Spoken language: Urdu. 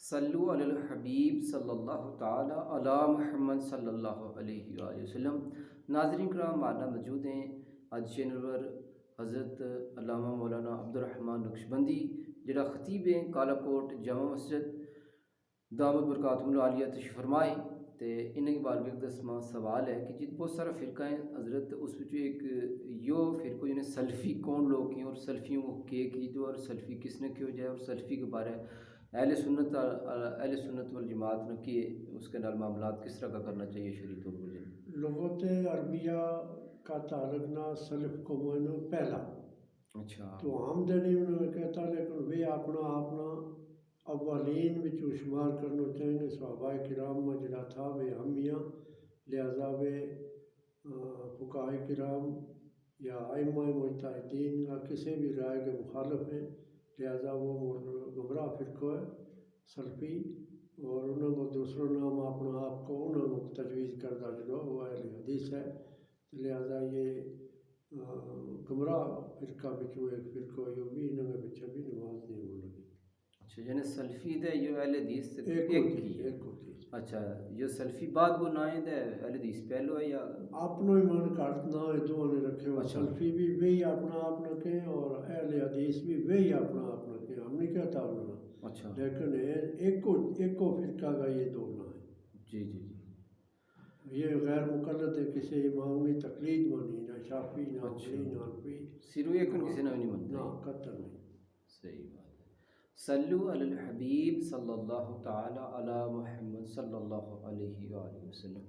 صلو علی الحبیب صلی اللہ تعالی علی محمد صلی اللہ علیہ وآلہ وسلم۔ ناظرین کرام، معنا موجود ہیں اج چینل حضرت علامہ مولانا عبدالرحمن نقشبندی جڑا خطیب ہیں کالا کوٹ جامع مسجد دامت برکاتہم العالیہ تشریف فرمائے تے انہیں کے بارے میں دسواں سوال ہے کہ جت بہت سارا فرقہ ہیں حضرت، اس وچوں ایک یو فرقہ جنہیں سلفی کون لوگ ہیں اور سلفیوں کو کی دو اور سلفی کس نے کیوں جائے اور سلفی کے بارے اہل سنت والجماعت نے کہ اس کے نال معاملات کس طرح کا کرنا چاہیے شریع طور پر؟ لغت عربیہ کا تعلق نہ سلف کو معنی پہلا اچھا، تو آمدنی انہوں نے کہتا، لیکن وہ اپنا اولین بچوں شمار کرنا چاہیں گے صحابہ کرام میں جڑا تھا وہ ہمیاں، لہذا وہ فقہاء کرام یا ائمہ مجتہدین کا کسی بھی رائے کے مخالف ہیں، لہذا وہ گمراہ فرقہ ہے سلفی، اور انہوں کو دوسروں نام اپنا آپ کو انہوں کو تجویز کردہ جو وہ اہل حدیث ہے، لہذا یہ گمراہ فرقہ بچوں ایک فرقہ یہ بھی انہوں نے بچے بھی نماز نہیں ہو لگی۔ اچھا، یعنی سلفی دے یہ اہل حدیث ایک کی ہے۔ ہوتی اچھا، یہ سلفی بعد کو نہ ہے دے اہل حدیث پہلو ہے یا اپنا ایمان کاٹ نہ ہے دو نے رکھے ہو، اچھا سلفی بھی وہی اپنا آپ نہ کہیں اور اہل حدیث بھی وہی اپنا آپ نہ کہیں، ہم نہیں کہتا انہوں نے، اچھا، لیکن ایک کو فرقہ کا یہ دو نہ ہے۔ جی جی جی، یہ غیر مقلد ہے، کسی امام کی تقلید مانی نہ شافی نہ اچھا، حنبلی نہ حنفی سیرو ایک کسی نے نہیں منتا نہ قطر نہیں۔ صحیح بات ہے۔ صلو علی الحبیب صلی اللہ تعالی علی محمد صلی اللہ علیہ وآلہ وسلم۔